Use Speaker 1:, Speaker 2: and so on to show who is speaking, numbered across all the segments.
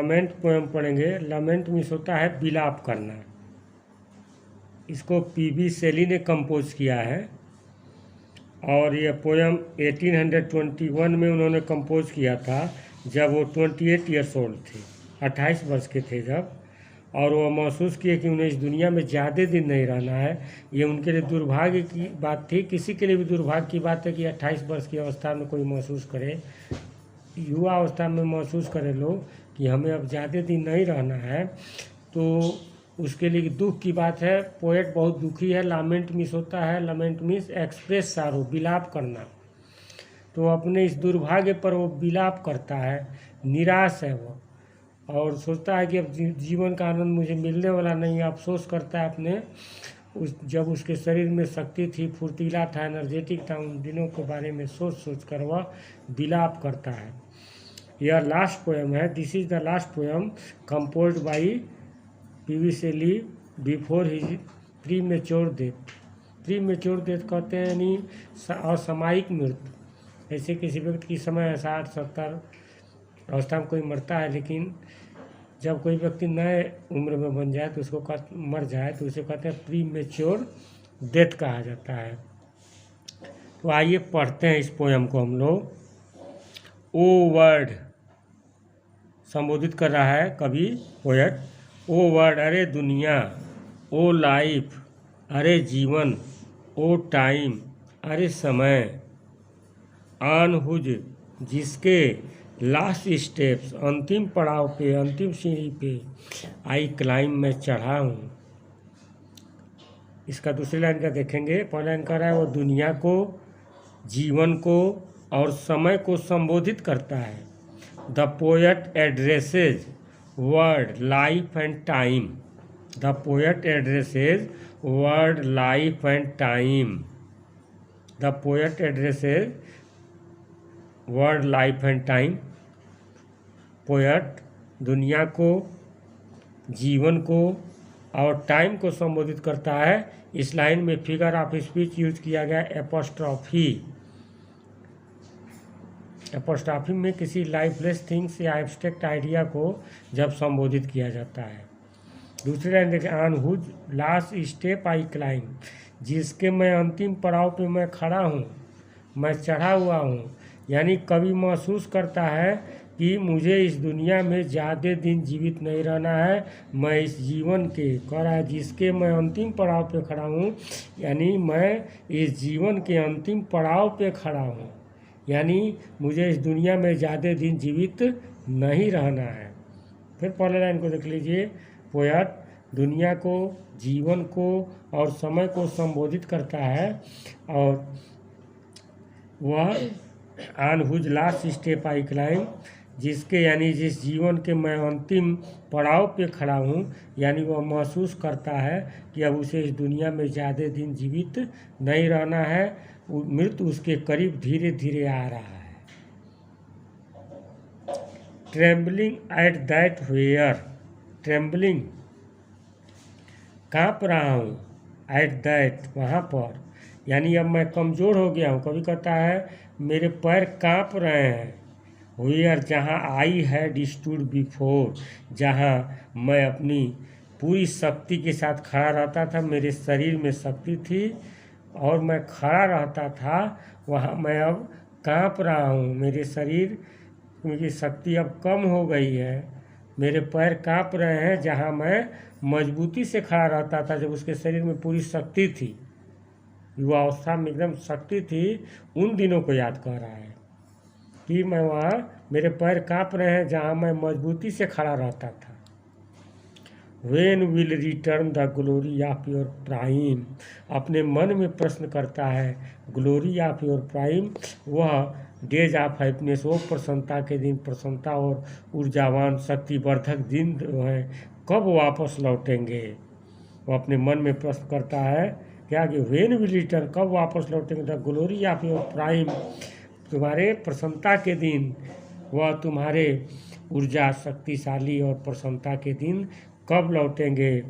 Speaker 1: लमेंट poem पढ़ेंगे। लमेंट means होता है विलाप करना। इसको पीबी शेली ने कंपोज किया है और ये पोएम 1821 में उन्होंने कंपोज किया था, जब वो 28 ईयर्स ओल्ड थे, 28 वर्ष के थे जब, और वो महसूस किए कि उन्हें इस दुनिया में ज़्यादा दिन नहीं रहना है। ये उनके लिए दुर्भाग्य की बात थी। किसी के लिए भी दुर्भाग्य की बात है कि 28 वर्ष की अवस्था में कोई महसूस करे, युवा अवस्था में महसूस करे लोग कि हमें अब ज़्यादा दिन नहीं रहना है, तो उसके लिए दुख की बात है। पोएट बहुत दुखी है। लामेंट मीन्स होता है, लमेंट मीन्स एक्सप्रेस सारो, विलाप करना। तो अपने इस दुर्भाग्य पर वो विलाप करता है, निराश है वो, और सोचता है कि अब जीवन का आनंद मुझे मिलने वाला नहीं है। अफसोस करता है अपने जब उसके शरीर में शक्ति थी, फुर्तीला था, एनर्जेटिक था, उन दिनों के बारे में सोच सोच कर वह विलाप करता है। यह लास्ट पोएम है। This is the last poem composed by P V Shelley before his premature death. Premature death कहते हैं यानी असामयिक मृत्यु। ऐसे किसी व्यक्ति की समय 60-70 अवस्था में कोई मरता है, लेकिन जब कोई व्यक्ति नए उम्र में बन जाए तो उसको मर जाए तो उसे कहते हैं प्रीमेच्योर डेथ कहा जाता है। तो आइए पढ़ते हैं इस पोएम को हम लोग। ओ वर्ड संबोधित कर रहा है कवि, पोएट। ओ वर्ड, अरे दुनिया। ओ लाइफ, अरे जीवन। ओ टाइम, अरे समय। ऑन हुज, जिसके लास्ट स्टेप्स, अंतिम पड़ाव पे, अंतिम सीढ़ी पे, आई क्लाइम, मैं चढ़ा हूँ। इसका दूसरी लाइन का देखेंगे। पहला लाइन कह रहा है वो दुनिया को, जीवन को और समय को संबोधित करता है। The poet addresses world, life and time. The poet addresses world, life and time. The poet addresses world, life and time. Poet दुनिया को, जीवन को और टाइम को संबोधित करता है। इस लाइन में फिगर ऑफ स्पीच यूज किया गया एपोस्ट्रॉफी। एपोस्ट्रॉफी में किसी लाइफलेस थिंग्स या एब्स्ट्रैक्ट आइडिया को जब संबोधित किया जाता है। दूसरी लाइन देखें। On whose last step I climb, जिसके मैं अंतिम पड़ाव पे मैं खड़ा हूँ, मैं चढ़ा हुआ हूँ। यानी कवि महसूस करता है कि मुझे इस दुनिया में ज़्यादा दिन जीवित नहीं रहना है। मैं इस जीवन के, कह रहा है, जिसके मैं अंतिम पड़ाव पे खड़ा हूँ, यानी मैं इस जीवन के अंतिम पड़ाव पे खड़ा हूँ, यानी मुझे इस दुनिया में ज़्यादा दिन जीवित नहीं रहना है। फिर पहले लाइन को देख लीजिए। पोएट दुनिया को, जीवन को और समय को संबोधित करता है, और वह on whose last step I climb, जिसके यानी जिस जीवन के मैं अंतिम पड़ाव पे खड़ा हूँ, यानी वह महसूस करता है कि अब उसे इस दुनिया में ज़्यादा दिन जीवित नहीं रहना है। मृत्यु उसके करीब धीरे धीरे आ रहा है। Trembling at that where, trembling काँप रहा हूँ, एट दैट वहाँ पर, यानी अब मैं कमज़ोर हो गया हूँ। कभी कहता है मेरे पैर काँप रहे हैं। वेयर, जहाँ आई हैड स्टूड बिफोर, जहाँ मैं अपनी पूरी शक्ति के साथ खड़ा रहता था, मेरे शरीर में शक्ति थी और मैं खड़ा रहता था, वहाँ मैं अब काँप रहा हूँ। मेरे शरीर की शक्ति अब कम हो गई है, मेरे पैर काँप रहे हैं। जहाँ मैं मजबूती से खड़ा रहता था, जब उसके शरीर में पूरी शक्ति थी, युवावस्था में एकदम शक्ति थी, उन दिनों को याद कर रहा है कि मैं वहाँ, मेरे पैर काँप रहे हैं जहाँ मैं मजबूती से खड़ा रहता था। When will return the glory of your prime, अपने मन में प्रश्न करता है ग्लोरी ऑफ योर प्राइम, वह डेज ऑफ हैप्पीनेस, वो प्रसन्नता के दिन, प्रसन्नता और ऊर्जावान शक्तिवर्धक दिन हैं, कब वापस लौटेंगे। वो अपने मन में प्रश्न करता है क्या कि व्हेन विल रिटर्न, कब वापस लौटेंगे, the glory of your prime, तुम्हारे प्रसन्नता के दिन, वह तुम्हारे ऊर्जा शक्तिशाली और प्रसन्नता के दिन कब लौटेंगे।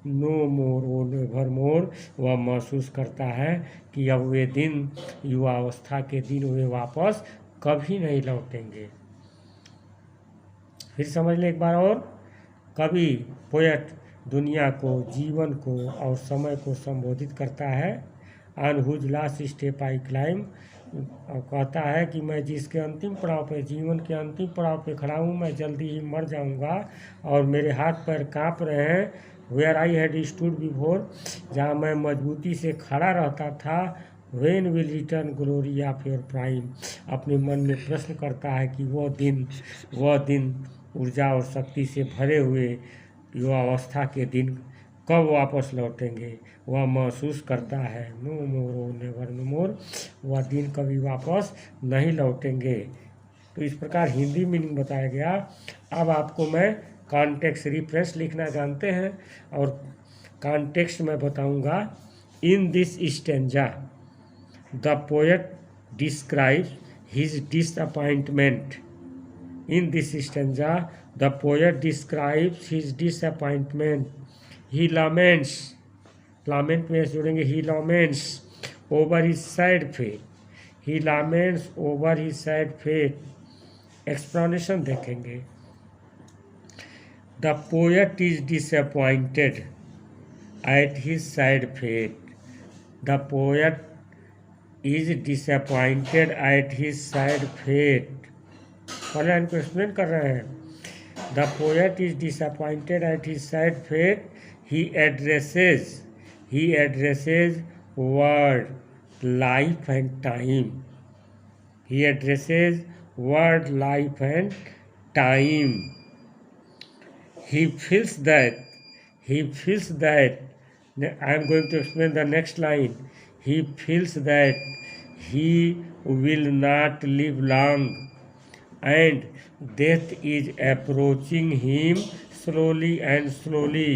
Speaker 1: नो मोर, वो नेवर मोर, वह महसूस करता है कि अब वे दिन, युवावस्था के दिन, वे वापस कभी नहीं लौटेंगे। फिर समझ लें एक बार और। कवि पोएट दुनिया को, जीवन को और समय को संबोधित करता है। On whose last step I climb, और कहता है कि मैं जिसके अंतिम पड़ाव पे, जीवन के अंतिम पड़ाव पे खड़ा हूँ, मैं जल्दी ही मर जाऊँगा और मेरे हाथ पैर काँप रहे हैं। Where I had stood before, जहाँ मैं मजबूती से खड़ा रहता था। When will return glory of your prime, अपने मन में प्रश्न करता है कि वह दिन ऊर्जा और शक्ति से भरे हुए युवावस्था के दिन कब वापस लौटेंगे। वह महसूस करता है नो मोर ओ नेवर नो मोर, वह दिन कभी वापस नहीं लौटेंगे। तो इस प्रकार हिंदी मीनिंग बताया गया। अब आपको मैं कॉन्टेक्स्ट रिफरेंस लिखना जानते हैं, और कॉन्टेक्स्ट मैं बताऊंगा। In this stanza the poet describes his disappointment. In this stanza, the poet describes his disappointment. He laments, lament में जोड़ेंगे, he laments over his sad fate. He laments over his sad fate. Explanation देखेंगे। The poet is disappointed at his sad fate. The poet is disappointed at his sad fate. पहले इनको explain कर रहे हैं। The poet is disappointed at his sad fate. He addresses world, life and time. He addresses world, life and time. He feels that I am going to explain the next line. He feels that he will not live long and death is approaching him slowly and slowly.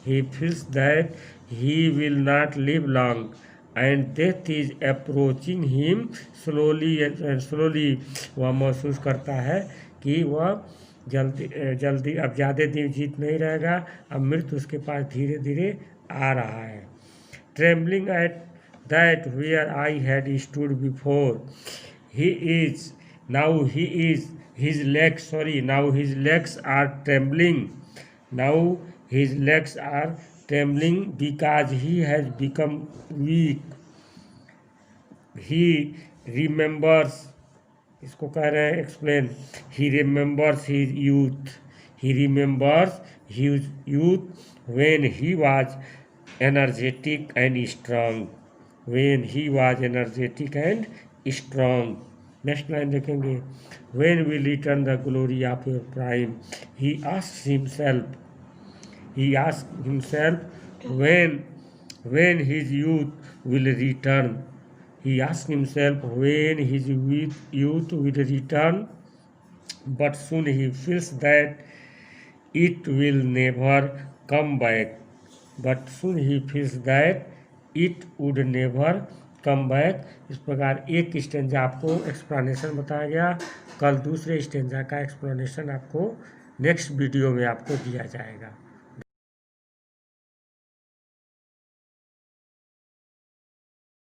Speaker 1: He feels that he will not live long and death is approaching him slowly and slowly. वह महसूस करता है कि वह जल्दी अब ज़्यादा दिन जीत नहीं रहेगा, अब मृत्यु उसके पास धीरे धीरे आ रहा है। Trembling at that where I had stood before, his legs are trembling. Now his legs are trembling because he has become weak. He remembers, इसको कह रहे हैं explain. He remembers his youth. He remembers his youth when he was energetic and strong. When he was energetic and strong. Next line देखेंगे। When will return the glory of your prime? He asks himself when his youth will return. He asks himself when his youth will return, but soon he feels that it will never come back. But soon he feels that it would never come back. इस प्रकार एक stanza आपको explanation बताया गया। कल दूसरे stanza का explanation आपको नेक्स्ट वीडियो में आपको दिया जाएगा।